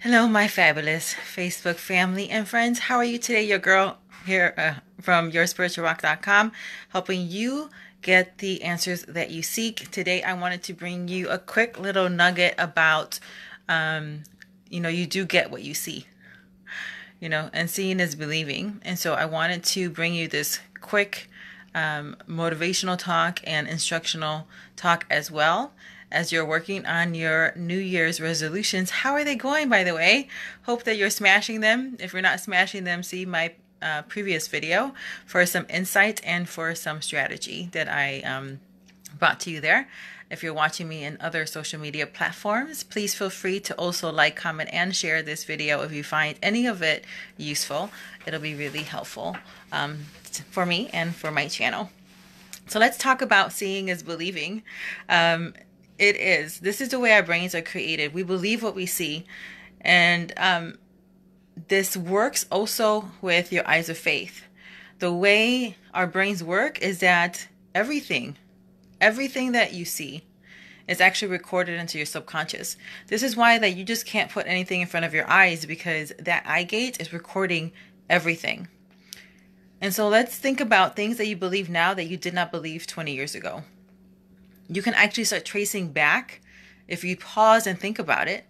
Hello, my fabulous Facebook family and friends. How are you today? Your girl here from yourspiritualrock.com, helping you get the answers that you seek. Today, I wanted to bring you a quick little nugget about, you do get what you see, and seeing is believing. And so I wanted to bring you this quick motivational talk and instructional talk as well as you're working on your New Year's resolutions. How are they going, by the way? Hope that you're smashing them. If you're not smashing them, see my previous video for some insight and for some strategy that I brought to you there. If you're watching me in other social media platforms, please feel free to also like, comment, and share this video if you find any of it useful. It'll be really helpful for me and for my channel. So let's talk about seeing is believing. This is the way our brains are created. We believe what we see. And this works also with your eyes of faith. The way our brains work is that everything that you see is actually recorded into your subconscious. This is why that you just can't put anything in front of your eyes, because that eye gate is recording everything. And so let's think about things that you believe now that you did not believe 20 years ago. You can actually start tracing back, if you pause and think about it.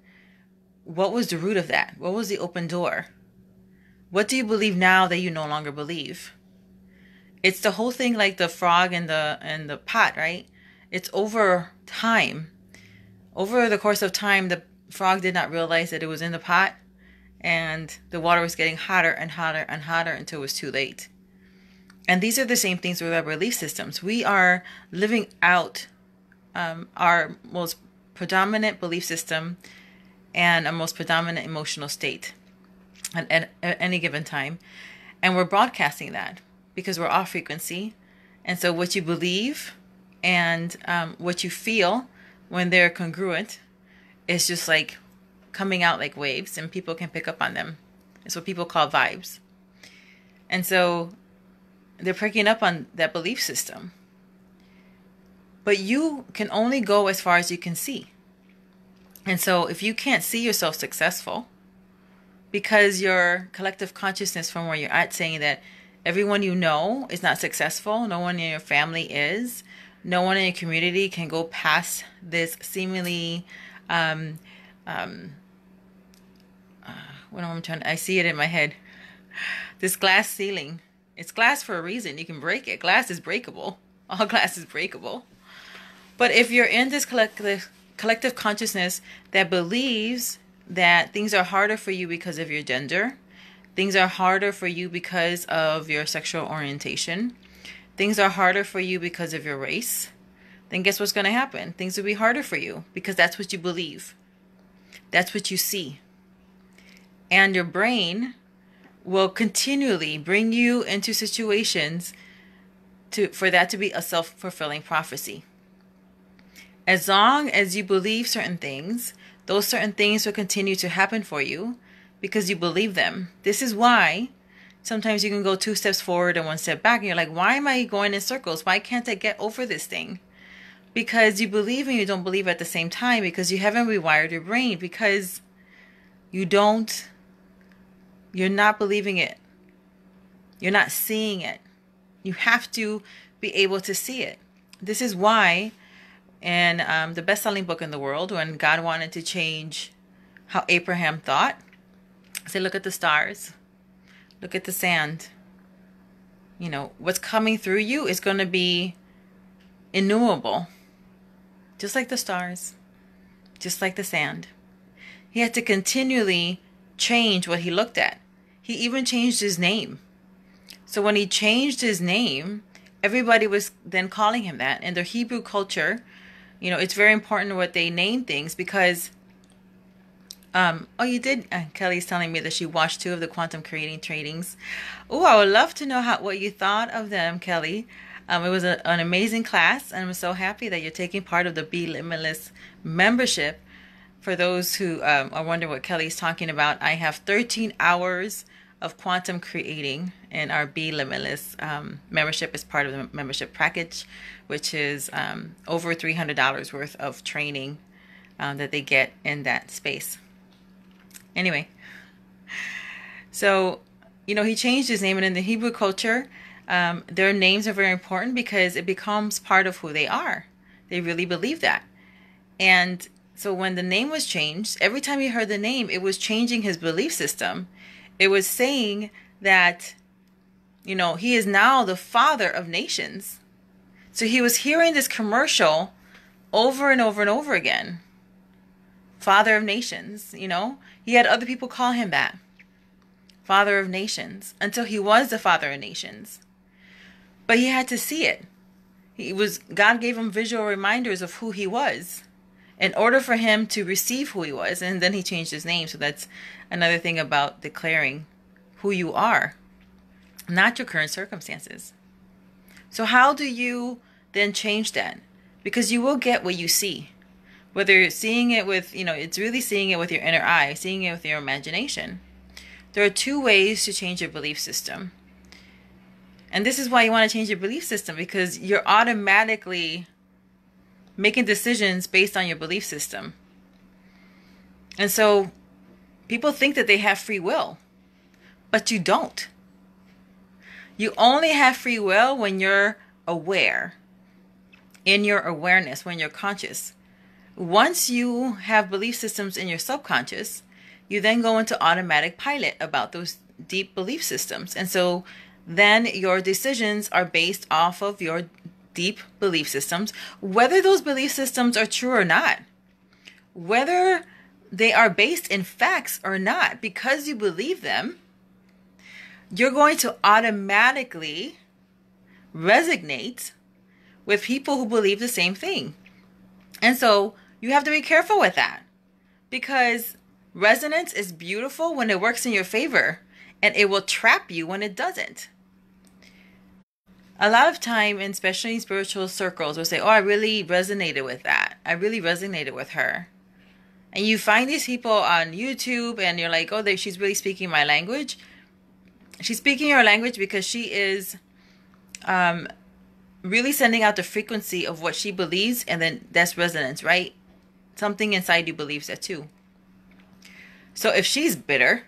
What was the root of that? What was the open door? What do you believe now that you no longer believe? It's the whole thing, like the frog and the pot, right? It's over time. Over the course of time, the frog did not realize that it was in the pot, and the water was getting hotter and hotter and hotter until it was too late. And these are the same things with our belief systems. We are living out our most predominant belief system and a most predominant emotional state at any given time. And we're broadcasting that because we're off frequency. And so what you believe and what you feel when they're congruent is just like coming out like waves, and people can pick up on them. It's what people call vibes. And so they're picking up on that belief system. But you can only go as far as you can see. And so if you can't see yourself successful, because your collective consciousness from where you're at saying that everyone you know is not successful, no one in your family is, no one in your community can go past this seemingly, what am I trying to, I see it in my head, this glass ceiling. It's glass for a reason. You can break it. Glass is breakable. All glass is breakable. But if you're in this collective consciousness that believes that things are harder for you because of your gender, things are harder for you because of your sexual orientation, things are harder for you because of your race, then guess what's going to happen? Things will be harder for you because that's what you believe. That's what you see. And your brain will continually bring you into situations for that to be a self-fulfilling prophecy. As long as you believe certain things, those certain things will continue to happen for you because you believe them. This is why sometimes you can go 2 steps forward and 1 step back, and you're like, why am I going in circles? Why can't I get over this thing? Because you believe and you don't believe at the same time, because you haven't rewired your brain, because you're not believing it. You're not seeing it. You have to be able to see it. This is why in the best-selling book in the world, when God wanted to change how Abraham thought, say, look at the stars, look at the sand. What's coming through you is going to be innumerable, just like the stars, just like the sand. He had to continually change what he looked at. He even changed his name. So when he changed his name, everybody was then calling him that. In their Hebrew culture, it's very important what they name things, because you did. Kelly's telling me that she watched 2 of the quantum creating trainings. Oh, I would love to know what you thought of them, Kelly. It was an amazing class, and I'm so happy that you're taking part of the Be Limitless membership. For those who are wondering what Kelly's talking about, I have 13 hours of quantum creating, and our Be Limitless membership is part of the membership package, which is over $300 worth of training that they get in that space. Anyway, so, he changed his name. And in the Hebrew culture, their names are very important because it becomes part of who they are. They really believe that. And so when the name was changed, every time he heard the name, it was changing his belief system. It was saying that, he is now the father of nations. So he was hearing this commercial over and over and over again. Father of nations, He had other people call him that. Father of nations. Until he was the father of nations. But he had to see it. God gave him visual reminders of who he was in order for him to receive who he was. And then he changed his name. So that's another thing about declaring who you are, not your current circumstances. So how do you then change that? Because you will get what you see. Whether you're seeing it with, it's really seeing it with your inner eye, seeing it with your imagination. There are two ways to change your belief system. And this is why you want to change your belief system, because you're automatically making decisions based on your belief system. And so people think that they have free will, but you don't. You only have free will when you're aware, in your awareness, when you're conscious. Once you have belief systems in your subconscious, you then go into automatic pilot about those deep belief systems. And so then your decisions are based off of your deep belief systems, whether those belief systems are true or not, whether they are based in facts or not. Because you believe them, you're going to automatically resonate with people who believe the same thing. And so you have to be careful with that, because resonance is beautiful when it works in your favor, and it will trap you when it doesn't. A lot of time, and especially in spiritual circles, will say, oh, I really resonated with that. I really resonated with her. And you find these people on YouTube and you're like, oh, she's really speaking my language. She's speaking your language because she is really sending out the frequency of what she believes. And then that's resonance, right? Something inside you believes that too. So if she's bitter,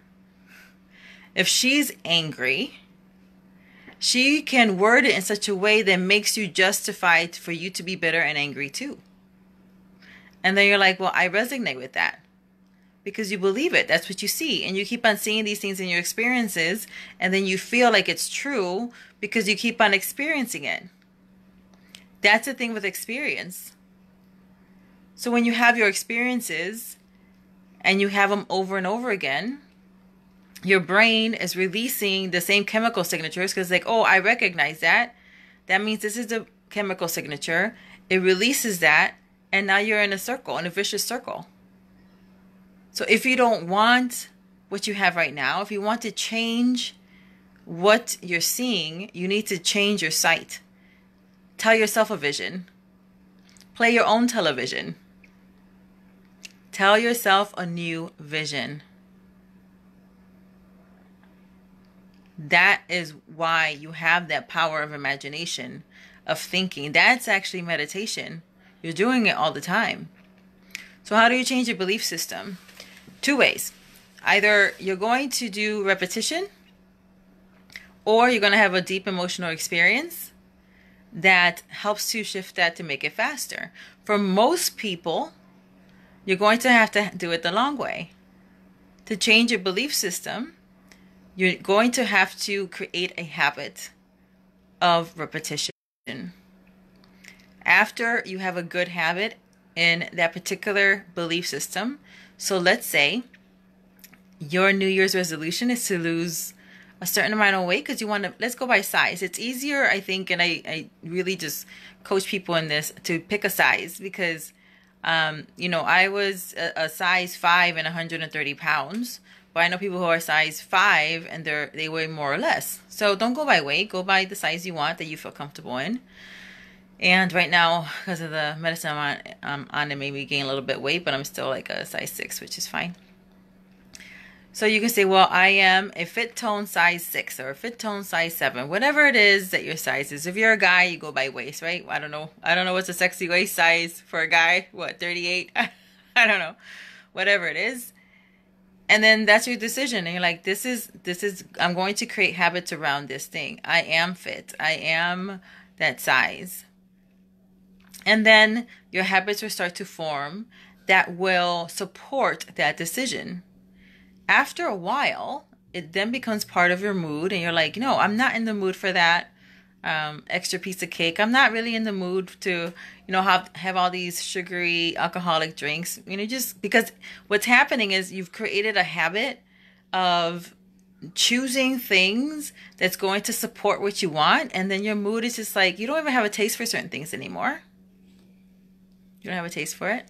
if she's angry, she can word it in such a way that makes you justified for you to be bitter and angry too. And then you're like, well, I resonate with that. Because you believe it. That's what you see. And you keep on seeing these things in your experiences. And then you feel like it's true because you keep on experiencing it. That's the thing with experience. So when you have your experiences and you have them over and over again, your brain is releasing the same chemical signatures because like, oh, I recognize that. That means this is the chemical signature. It releases that. And now you're in a circle, in a vicious circle. So if you don't want what you have right now, if you want to change what you're seeing, you need to change your sight. Tell yourself a vision. Play your own television. Tell yourself a new vision. That is why you have that power of imagination, of thinking. That's actually meditation. You're doing it all the time. So how do you change your belief system? Two ways. Either you're going to do repetition, or you're going to have a deep emotional experience that helps to shift that to make it faster. For most people, you're going to have to do it the long way. To change your belief system, you're going to have to create a habit of repetition. After you have a good habit in that particular belief system, so let's say your New Year's resolution is to lose a certain amount of weight because you want to, let's go by size. It's easier, I think, and I really just coach people in this to pick a size because, I was a size 5 and 130 pounds. But I know people who are size 5 and they weigh more or less. So don't go by weight. Go by the size you want that you feel comfortable in. And right now, because of the medicine I'm on, it made me gain a little bit weight, but I'm still like a size 6, which is fine. So you can say, well, I am a fit tone size 6 or a fit tone size 7, whatever it is that your size is. If you're a guy, you go by waist, right? I don't know what's a sexy waist size for a guy. What, 38? I don't know. Whatever it is. And then that's your decision. And you're like, this is, I'm going to create habits around this thing. I am fit. I am that size. And then your habits will start to form that will support that decision. After a while, it then becomes part of your mood, and you're like, no, I'm not in the mood for that extra piece of cake. I'm not really in the mood to, have all these sugary alcoholic drinks. Just because what's happening is you've created a habit of choosing things that's going to support what you want, and then your mood is just like, you don't even have a taste for certain things anymore. You don't have a taste for it.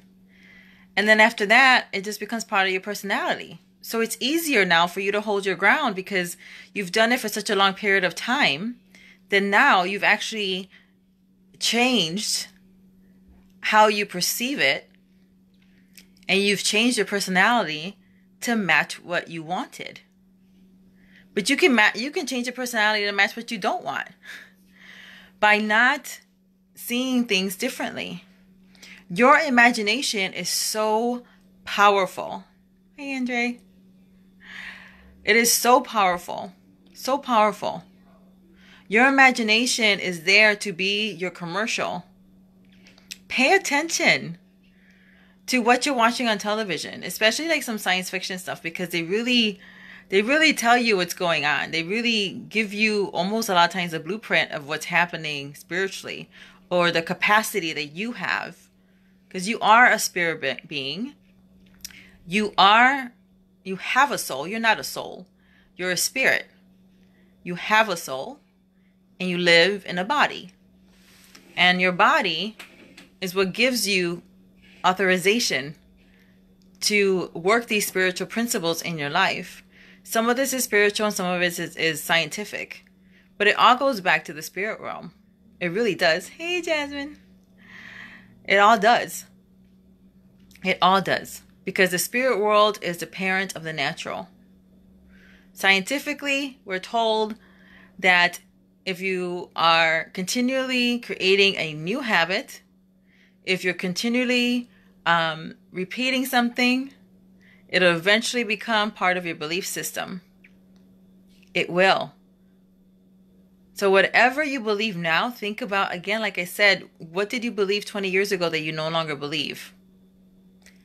And then after that, it just becomes part of your personality. So it's easier now for you to hold your ground because you've done it for such a long period of time. Then now you've actually changed how you perceive it, and you've changed your personality to match what you wanted. But you can change your personality to match what you don't want by not seeing things differently. Your imagination is so powerful. Hey, Andre. It is so powerful. So powerful. Your imagination is there to be your commercial. Pay attention to what you're watching on television, especially like some science fiction stuff, because they really tell you what's going on. They really give you almost a lot of times a blueprint of what's happening spiritually, or the capacity that you have. Because you are a spirit being. You have a soul. You're not a soul. You're a spirit. You have a soul, and you live in a body. And your body is what gives you authorization to work these spiritual principles in your life. Some of this is spiritual and some of it is scientific. But it all goes back to the spirit realm. It really does. Hey, Jasmine. It all does. It all does. Because the spirit world is the parent of the natural. Scientifically, we're told that if you are continually creating a new habit, if you're continually repeating something, it'll eventually become part of your belief system. It will. So whatever you believe now, think about, again, like I said, what did you believe 20 years ago that you no longer believe?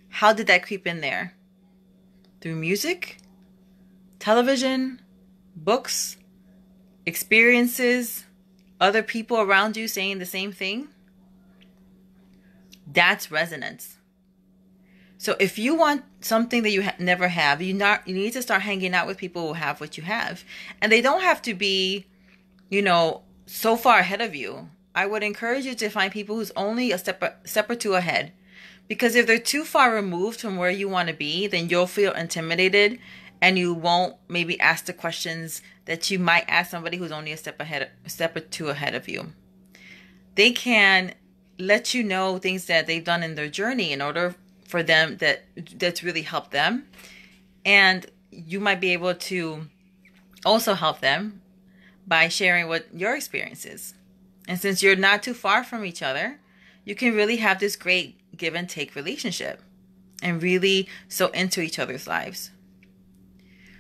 How did that creep in there? Through music, television, books, experiences, other people around you saying the same thing? That's resonance. So if you want something that you never have, you need to start hanging out with people who have what you have. And they don't have to be, so far ahead of you. I would encourage you to find people who's only a step or two ahead. Because if they're too far removed from where you want to be, then you'll feel intimidated and you won't maybe ask the questions that you might ask somebody who's only a step or two ahead of you. They can let you know things that they've done in their journey in order for them that's really helped them. And you might be able to also help them by sharing what your experience is. And since you're not too far from each other, you can really have this great give and take relationship and really so into each other's lives.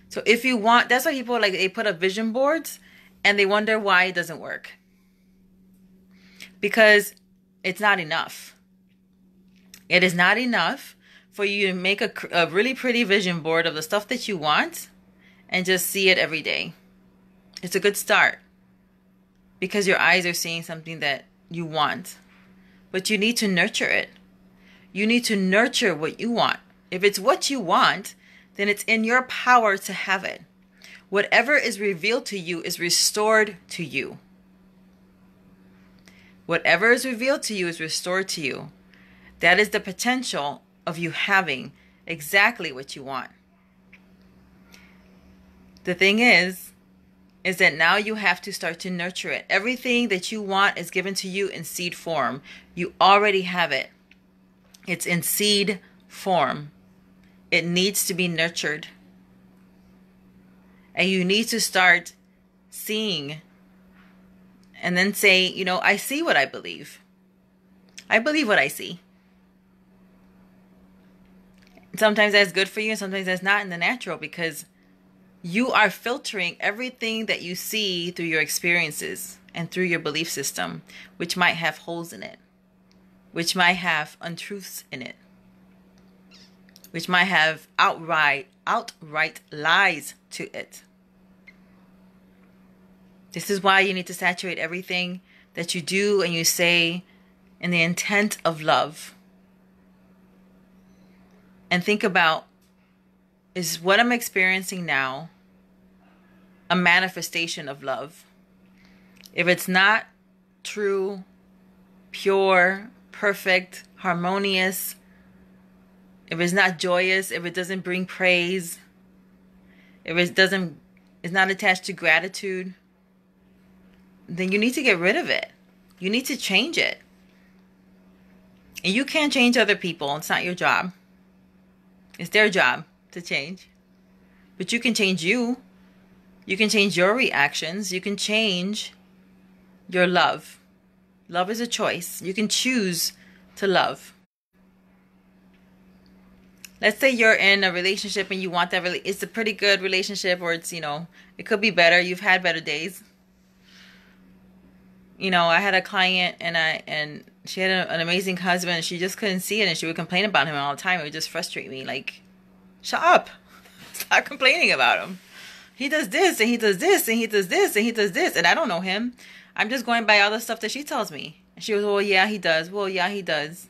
So if you want, that's why people they put up vision boards and they wonder why it doesn't work. Because it's not enough. It is not enough for you to make a really pretty vision board of the stuff that you want and just see it every day. It's a good start because your eyes are seeing something that you want. But you need to nurture it. You need to nurture what you want. If it's what you want, then it's in your power to have it. Whatever is revealed to you is restored to you. Whatever is revealed to you is restored to you. That is the potential of you having exactly what you want. The thing is that now you have to start to nurture it. Everything that you want is given to you in seed form. You already have it. It's in seed form. It needs to be nurtured. And you need to start seeing and then say, I see what I believe. I believe what I see. Sometimes that's good for you and sometimes that's not in the natural, because you are filtering everything that you see through your experiences and through your belief system, which might have holes in it, which might have untruths in it, which might have outright lies to it. This is why you need to saturate everything that you do and you say in the intent of love. And think about, is what I'm experiencing now a manifestation of love? If it's not true, pure, perfect, harmonious, if it's not joyous, if it doesn't bring praise, if it's not attached to gratitude, then you need to get rid of it. You need to change it. And you can't change other people. It's not your job. It's their job to change. But you can change you. You can change your reactions. You can change your love. Love is a choice. You can choose to love. Let's say you're in a relationship and you want that it's a pretty good relationship, or it's, it could be better. You've had better days. I had a client and she had an amazing husband and she just couldn't see it, and she would complain about him all the time. It would just frustrate me. Like, shut up. Stop complaining about him. He does this and he does this and he does this and he does this. And I don't know him. I'm just going by all the stuff that she tells me. And she was, well, yeah, he does. Well, yeah, he does.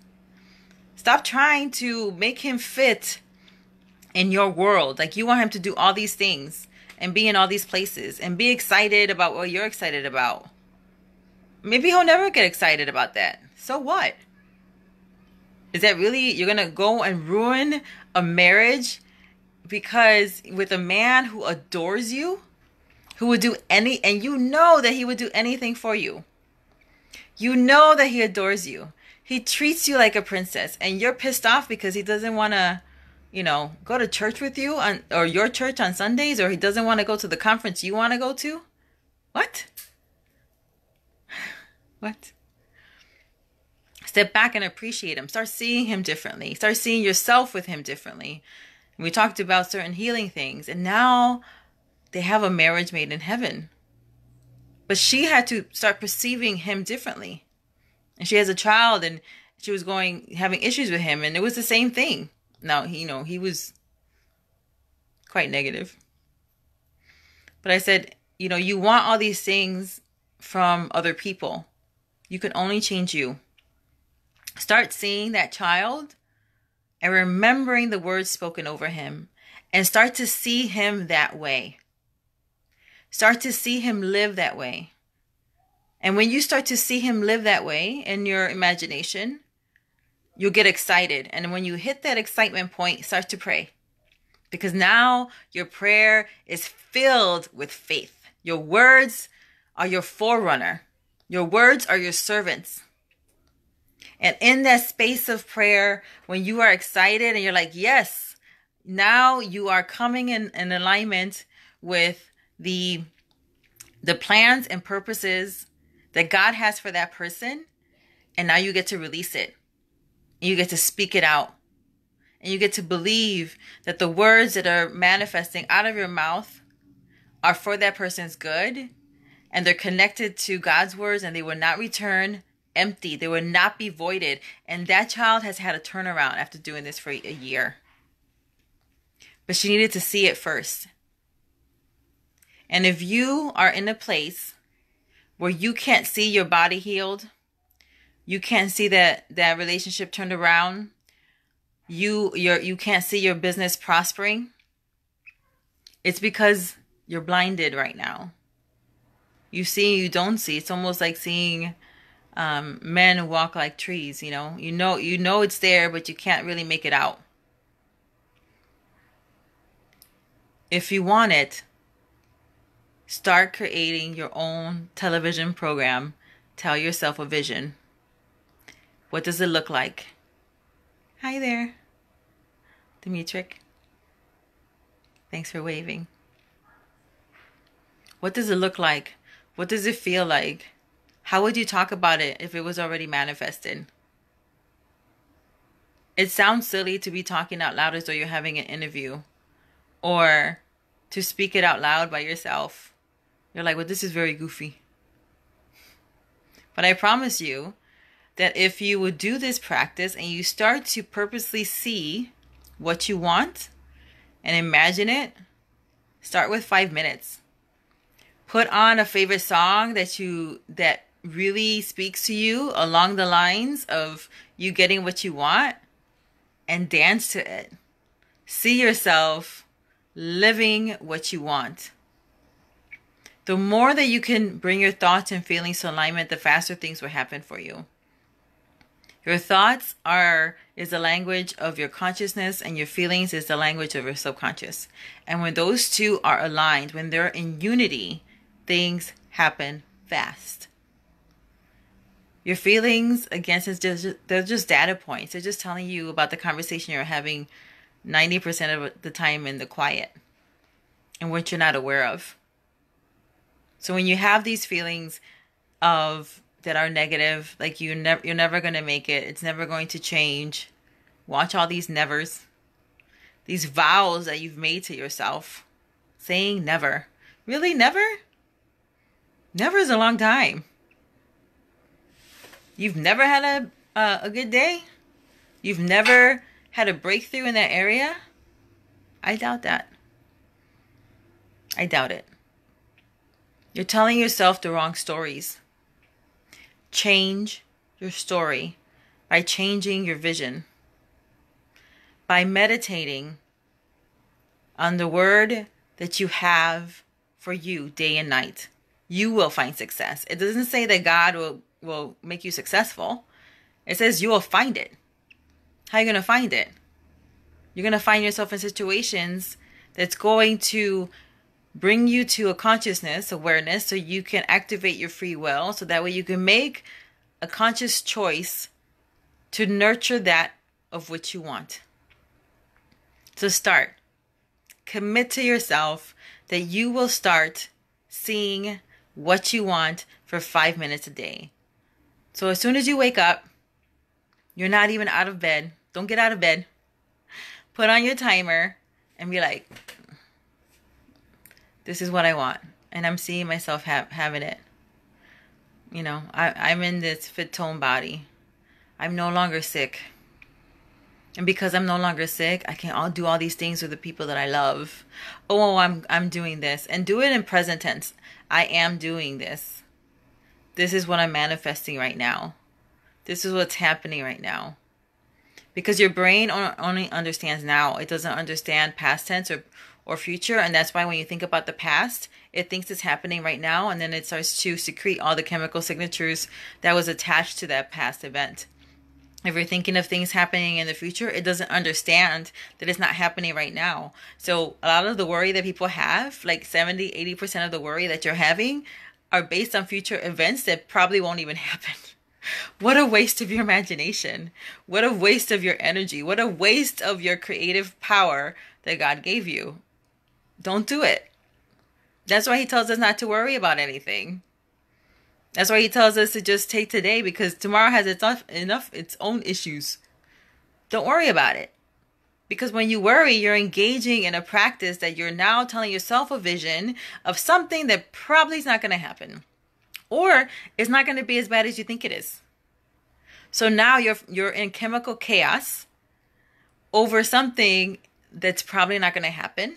Stop trying to make him fit in your world. Like, you want him to do all these things and be in all these places and be excited about what you're excited about. Maybe he'll never get excited about that. So what? Is that really, you're going to go and ruin a marriage because with a man who adores you, who would do and you know that he would do anything for you. You know that he adores you. He treats you like a princess, and you're pissed off because he doesn't want to, go to church with you or your church on Sundays, or he doesn't want to go to the conference you want to go to. What? What? Step back and appreciate him. Start seeing him differently. Start seeing yourself with him differently. We talked about certain healing things, and now they have a marriage made in heaven. But she had to start perceiving him differently. And she has a child, and she was having issues with him, and it was the same thing. Now, he was quite negative. But I said, you want all these things from other people. You can only change you. Start seeing that child and remembering the words spoken over him, and start to see him that way. Start to see him live that way. And when you start to see him live that way in your imagination, you'll get excited. And when you hit that excitement point, start to pray. Because now your prayer is filled with faith. Your words are your forerunner. Your words are your servants. And in that space of prayer, when you are excited and you're like, yes, now you are coming in alignment with the plans and purposes that God has for that person. And now you get to release it. And you get to speak it out. And you get to believe that the words that are manifesting out of your mouth are for that person's good. And they're connected to God's words, and they will not return empty. They will not be voided. And that child has had a turnaround after doing this for a year. But she needed to see it first. And if you are in a place where you can't see your body healed, you can't see that relationship turned around, you can't see your business prospering, it's because you're blinded right now. You see, you don't see. It's almost like seeing men walk like trees. You know it's there, but you can't really make it out. If you want it, start creating your own television program. Tell yourself a vision. What does it look like? Hi there, Dimitrik. Thanks for waving. What does it look like? What does it feel like? How would you talk about it if it was already manifested? It sounds silly to be talking out loud as though you're having an interview, or to speak it out loud by yourself. You're like, well, this is very goofy. But I promise you that if you would do this practice and you start to purposely see what you want and imagine it, start with 5 minutes. Put on a favorite song that really speaks to you along the lines of you getting what you want, and dance to it. See yourself living what you want. The more that you can bring your thoughts and feelings to alignment, the faster things will happen for you. Your thoughts is the language of your consciousness, and your feelings is the language of your subconscious. And when those two are aligned, when they're in unity, things happen fast. Your feelings, again, they're just data points. They're just telling you about the conversation you're having 90% of the time in the quiet, and what you're not aware of. So when you have these feelings that are negative, like you're never going to make it, it's never going to change. Watch all these nevers, these vows that you've made to yourself, saying never. Really, never? Never is a long time. You've never had a good day? You've never had a breakthrough in that area? I doubt that. I doubt it. You're telling yourself the wrong stories. Change your story by changing your vision. By meditating on the word that you have for you day and night, you will find success. It doesn't say that God will make you successful. It says you will find it. How are you going to find it? You're going to find yourself in situations that's going to bring you to a consciousness, awareness, so you can activate your free will, so that way you can make a conscious choice to nurture that of which you want. So start. Commit to yourself that you will start seeing what you want for 5 minutes a day. So as soon as you wake up, you're not even out of bed. Don't get out of bed. Put on your timer and be like, this is what I want. And I'm seeing myself having it. You know, I'm in this fit tone body. I'm no longer sick. And because I'm no longer sick, I can do all these things with the people that I love. Oh, I'm doing this. And do it in present tense. I am doing this. This is what I'm manifesting right now. This is what's happening right now. Because your brain only understands now. It doesn't understand past tense or future. And that's why when you think about the past, it thinks it's happening right now. And then it starts to secrete all the chemical signatures that was attached to that past event. If you're thinking of things happening in the future, it doesn't understand that it's not happening right now. So a lot of the worry that people have, like 70-80% of the worry that you're having, are based on future events that probably won't even happen. What a waste of your imagination. What a waste of your energy. What a waste of your creative power that God gave you. Don't do it. That's why he tells us not to worry about anything. That's why he tells us to just take today, because tomorrow has its own issues. Don't worry about it. Because when you worry, you're engaging in a practice that you're now telling yourself a vision of something that probably is not going to happen. Or it's not going to be as bad as you think it is. So now you're in chemical chaos over something that's probably not going to happen.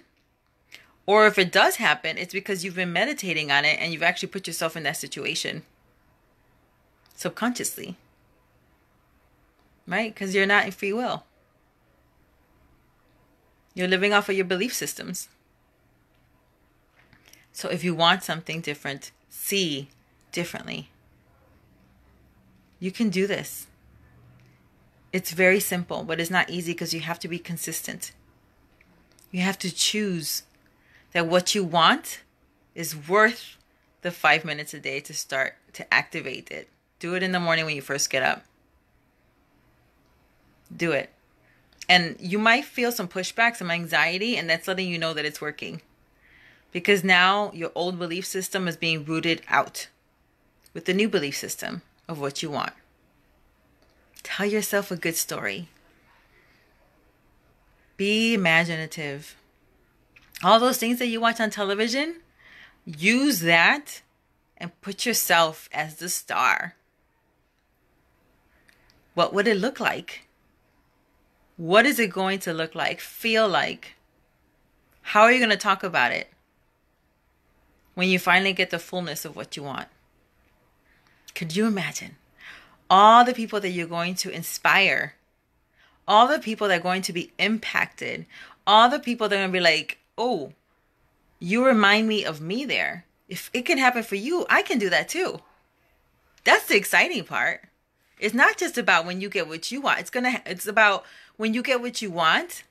Or if it does happen, it's because you've been meditating on it and you've actually put yourself in that situation subconsciously. Right? Because you're not in free will. You're living off of your belief systems. So if you want something different, see differently. You can do this. It's very simple, but it's not easy because you have to be consistent. You have to choose that what you want is worth the 5 minutes a day to start to activate it. Do it in the morning when you first get up. Do it. And you might feel some pushback, some anxiety, and that's letting you know that it's working. Because now your old belief system is being rooted out with the new belief system of what you want. Tell yourself a good story. Be imaginative. All those things that you watch on television, use that and put yourself as the star. What would it look like? What is it going to look like, feel like? How are you going to talk about it when you finally get the fullness of what you want? Could you imagine all the people that you're going to inspire, all the people that are going to be impacted, all the people that are going to be like, oh, you remind me of me there. If it can happen for you, I can do that too. That's the exciting part. It's not just about when you get what you want. It's about when you get what you want,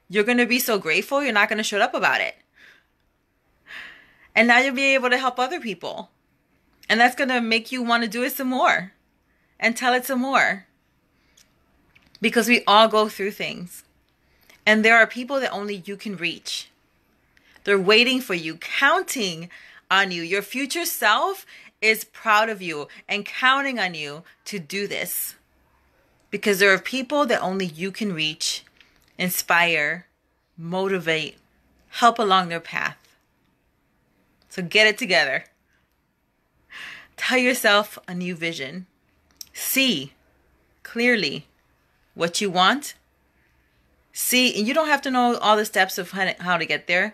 you're going to be so grateful, you're not going to shut up about it. And now you'll be able to help other people. And that's going to make you want to do it some more and tell it some more. Because we all go through things. And there are people that only you can reach. They're waiting for you, counting on you. Your future self is proud of you and counting on you to do this. Because there are people that only you can reach, inspire, motivate, help along their path. So get it together. Tell yourself a new vision. See clearly what you want. See, and you don't have to know all the steps of how to get there.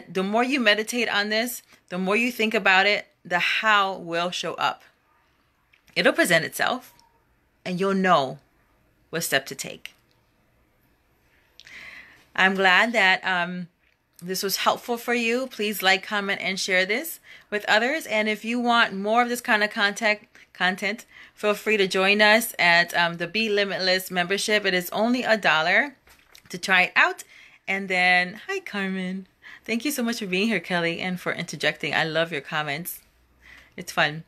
The more you meditate on this, the more you think about it, the how will show up. It'll present itself, and you'll know what step to take. I'm glad that this was helpful for you. Please like, comment, and share this with others. And if you want more of this kind of content, feel free to join us at the Be Limitless membership. It is only $1 to try it out. And then, hi, Carmen. Thank you so much for being here, Kelly, and for interjecting. I love your comments. It's fun.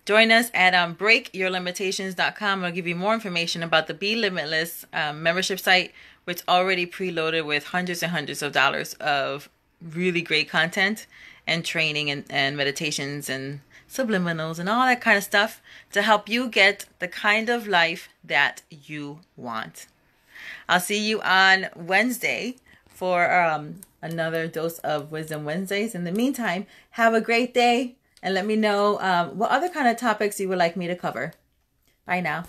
Join us at breakyourlimitations.com. I'll give you more information about the Be Limitless membership site, which is already preloaded with hundreds and hundreds of dollars of really great content and training and meditations and subliminals and all that kind of stuff to help you get the kind of life that you want. I'll see you on Wednesday for another dose of Wisdom Wednesdays. In the meantime, have a great day and let me know what other kind of topics you would like me to cover. Bye now.